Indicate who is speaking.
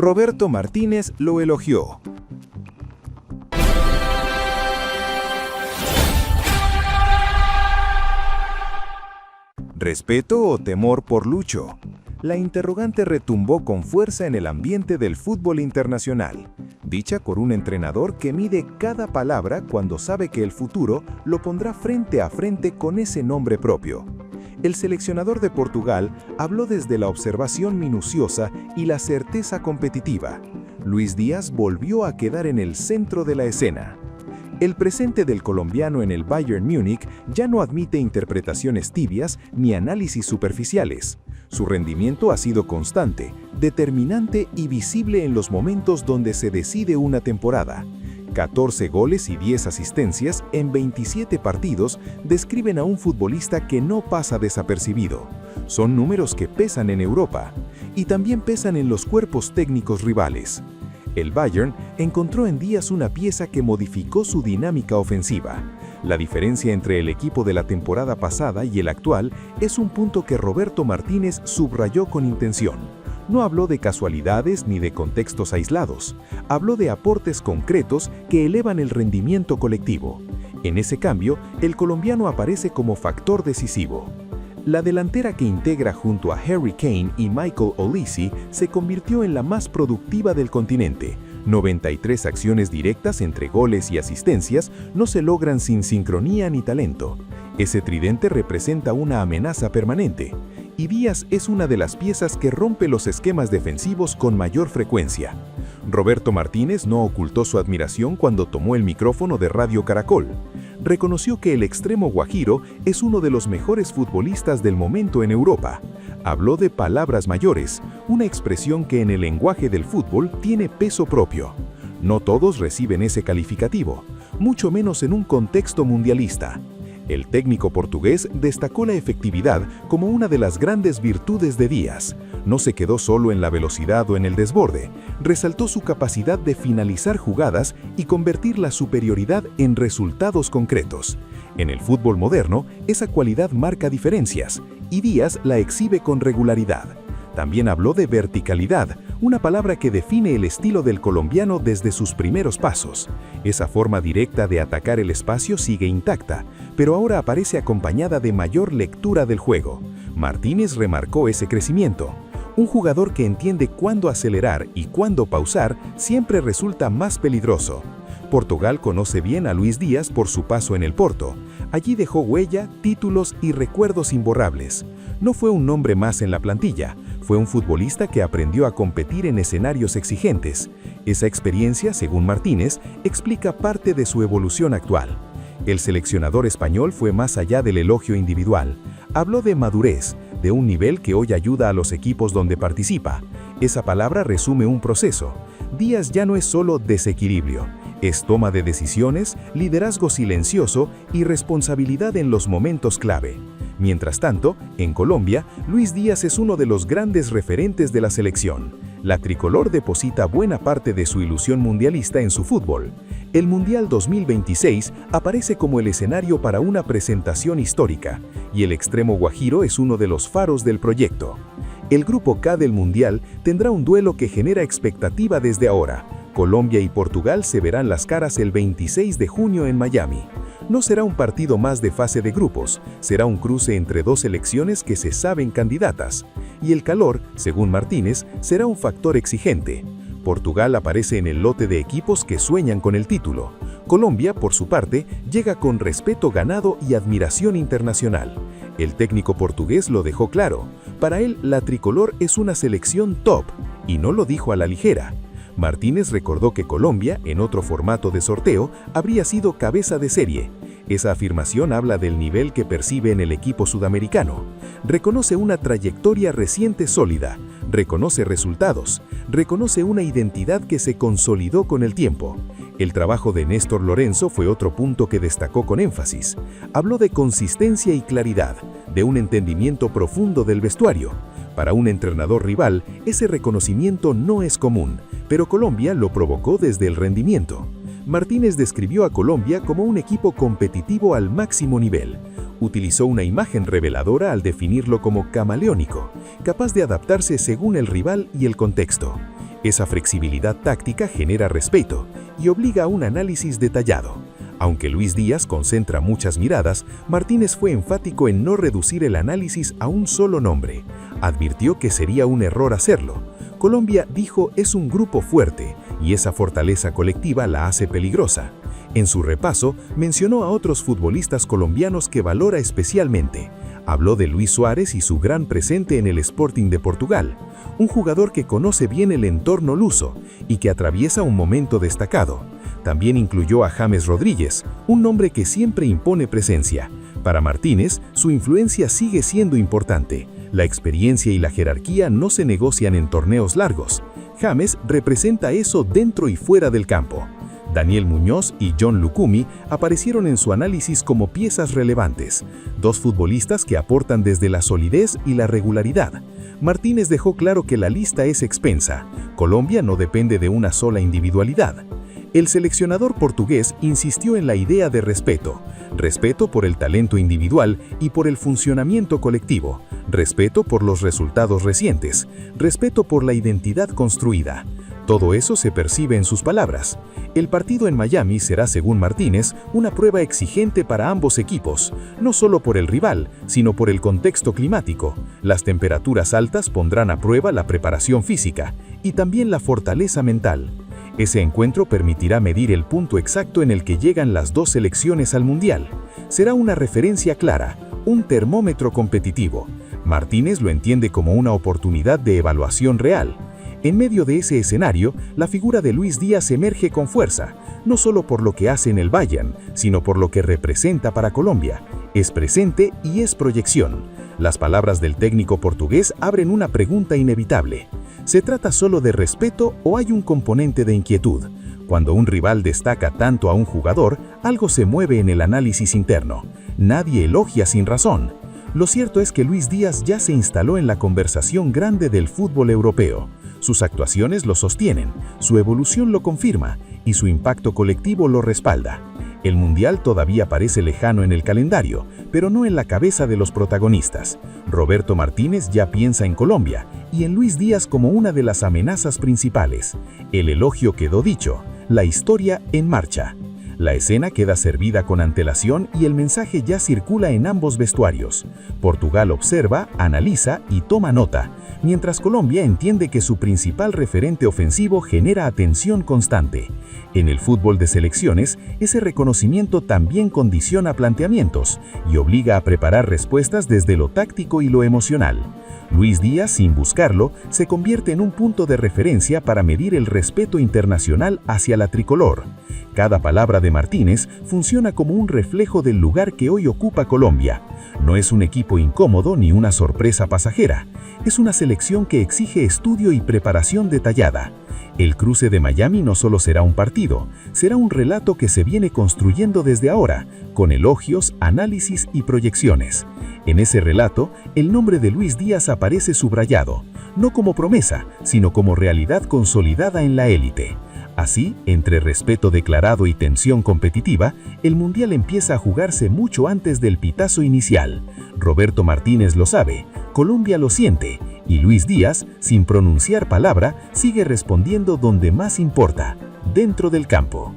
Speaker 1: Roberto Martínez lo elogió. ¿Respeto o temor por Lucho? La interrogante retumbó con fuerza en el ambiente del fútbol internacional, dicha por un entrenador que mide cada palabra cuando sabe que el futuro lo pondrá frente a frente con ese nombre propio. El seleccionador de Portugal habló desde la observación minuciosa y la certeza competitiva. Luis Díaz volvió a quedar en el centro de la escena. El presente del colombiano en el Bayern Múnich ya no admite interpretaciones tibias ni análisis superficiales. Su rendimiento ha sido constante, determinante y visible en los momentos donde se decide una temporada. 14 goles y 10 asistencias en 27 partidos describen a un futbolista que no pasa desapercibido. Son números que pesan en Europa y también pesan en los cuerpos técnicos rivales. El Bayern encontró en Díaz una pieza que modificó su dinámica ofensiva. La diferencia entre el equipo de la temporada pasada y el actual es un punto que Roberto Martínez subrayó con intención. No habló de casualidades ni de contextos aislados. Habló de aportes concretos que elevan el rendimiento colectivo. En ese cambio, el colombiano aparece como factor decisivo. La delantera que integra junto a Harry Kane y Michael Olise se convirtió en la más productiva del continente. 93 acciones directas entre goles y asistencias no se logran sin sincronía ni talento. Ese tridente representa una amenaza permanente. Y Díaz es una de las piezas que rompe los esquemas defensivos con mayor frecuencia. Roberto Martínez no ocultó su admiración cuando tomó el micrófono de Radio Caracol. Reconoció que el extremo guajiro es uno de los mejores futbolistas del momento en Europa. Habló de palabras mayores, una expresión que en el lenguaje del fútbol tiene peso propio. No todos reciben ese calificativo, mucho menos en un contexto mundialista. El técnico portugués destacó la efectividad como una de las grandes virtudes de Díaz. No se quedó solo en la velocidad o en el desborde, resaltó su capacidad de finalizar jugadas y convertir la superioridad en resultados concretos. En el fútbol moderno, esa cualidad marca diferencias, y Díaz la exhibe con regularidad. También habló de verticalidad, una palabra que define el estilo del colombiano desde sus primeros pasos. Esa forma directa de atacar el espacio sigue intacta, pero ahora aparece acompañada de mayor lectura del juego. Martínez remarcó ese crecimiento. Un jugador que entiende cuándo acelerar y cuándo pausar siempre resulta más peligroso. Portugal conoce bien a Luis Díaz por su paso en el Porto. Allí dejó huella, títulos y recuerdos imborrables. No fue un nombre más en la plantilla, fue un futbolista que aprendió a competir en escenarios exigentes. Esa experiencia, según Martínez, explica parte de su evolución actual. El seleccionador español fue más allá del elogio individual. Habló de madurez, de un nivel que hoy ayuda a los equipos donde participa. Esa palabra resume un proceso. Díaz ya no es solo desequilibrio, es toma de decisiones, liderazgo silencioso y responsabilidad en los momentos clave. Mientras tanto, en Colombia, Luis Díaz es uno de los grandes referentes de la selección. La tricolor deposita buena parte de su ilusión mundialista en su fútbol. El Mundial 2026 aparece como el escenario para una presentación histórica, y el extremo guajiro es uno de los faros del proyecto. El Grupo K del Mundial tendrá un duelo que genera expectativa desde ahora. Colombia y Portugal se verán las caras el 26 de junio en Miami. No será un partido más de fase de grupos, será un cruce entre dos selecciones que se saben candidatas. Y el calor, según Martínez, será un factor exigente. Portugal aparece en el lote de equipos que sueñan con el título. Colombia, por su parte, llega con respeto ganado y admiración internacional. El técnico portugués lo dejó claro. Para él, la tricolor es una selección top, y no lo dijo a la ligera. Martínez recordó que Colombia, en otro formato de sorteo, habría sido cabeza de serie. Esa afirmación habla del nivel que percibe en el equipo sudamericano. Reconoce una trayectoria reciente sólida, reconoce resultados, reconoce una identidad que se consolidó con el tiempo. El trabajo de Néstor Lorenzo fue otro punto que destacó con énfasis. Habló de consistencia y claridad, de un entendimiento profundo del vestuario. Para un entrenador rival, ese reconocimiento no es común, pero Colombia lo provocó desde el rendimiento. Martínez describió a Colombia como un equipo competitivo al máximo nivel. Utilizó una imagen reveladora al definirlo como camaleónico, capaz de adaptarse según el rival y el contexto. Esa flexibilidad táctica genera respeto y obliga a un análisis detallado. Aunque Luis Díaz concentra muchas miradas, Martínez fue enfático en no reducir el análisis a un solo nombre. Advirtió que sería un error hacerlo. Colombia, dijo, es un grupo fuerte y esa fortaleza colectiva la hace peligrosa. En su repaso, mencionó a otros futbolistas colombianos que valora especialmente. Habló de Luis Suárez y su gran presente en el Sporting de Portugal, un jugador que conoce bien el entorno luso y que atraviesa un momento destacado. También incluyó a James Rodríguez, un nombre que siempre impone presencia. Para Martínez, su influencia sigue siendo importante. La experiencia y la jerarquía no se negocian en torneos largos. James representa eso dentro y fuera del campo. Daniel Muñoz y John Lucumi aparecieron en su análisis como piezas relevantes, dos futbolistas que aportan desde la solidez y la regularidad. Martínez dejó claro que la lista es extensa. Colombia no depende de una sola individualidad. El seleccionador portugués insistió en la idea de respeto por el talento individual y por el funcionamiento colectivo, respeto por los resultados recientes, respeto por la identidad construida. Todo eso se percibe en sus palabras. El partido en Miami será, según Martínez, una prueba exigente para ambos equipos, no solo por el rival, sino por el contexto climático. Las temperaturas altas pondrán a prueba la preparación física y también la fortaleza mental. Ese encuentro permitirá medir el punto exacto en el que llegan las dos selecciones al Mundial. Será una referencia clara, un termómetro competitivo. Martínez lo entiende como una oportunidad de evaluación real. En medio de ese escenario, la figura de Luis Díaz emerge con fuerza, no solo por lo que hace en el Bayern, sino por lo que representa para Colombia. Es presente y es proyección. Las palabras del técnico portugués abren una pregunta inevitable. ¿Se trata solo de respeto o hay un componente de inquietud? Cuando un rival destaca tanto a un jugador, algo se mueve en el análisis interno. Nadie elogia sin razón. Lo cierto es que Luis Díaz ya se instaló en la conversación grande del fútbol europeo. Sus actuaciones lo sostienen, su evolución lo confirma y su impacto colectivo lo respalda. El Mundial todavía parece lejano en el calendario, pero no en la cabeza de los protagonistas. Roberto Martínez ya piensa en Colombia y en Luis Díaz como una de las amenazas principales. El elogio quedó dicho, la historia en marcha. La escena queda servida con antelación y el mensaje ya circula en ambos vestuarios. Portugal observa, analiza y toma nota, mientras Colombia entiende que su principal referente ofensivo genera atención constante. En el fútbol de selecciones, ese reconocimiento también condiciona planteamientos y obliga a preparar respuestas desde lo táctico y lo emocional. Luis Díaz, sin buscarlo, se convierte en un punto de referencia para medir el respeto internacional hacia la tricolor. Cada palabra de Martínez funciona como un reflejo del lugar que hoy ocupa Colombia. No es un equipo incómodo ni una sorpresa pasajera. Es una selección que exige estudio y preparación detallada. El cruce de Miami no solo será un partido, será un relato que se viene construyendo desde ahora, con elogios, análisis y proyecciones. En ese relato, el nombre de Luis Díaz aparece subrayado, no como promesa, sino como realidad consolidada en la élite. Así, entre respeto declarado y tensión competitiva, el Mundial empieza a jugarse mucho antes del pitazo inicial. Roberto Martínez lo sabe, Colombia lo siente, y Luis Díaz, sin pronunciar palabra, sigue respondiendo donde más importa, dentro del campo.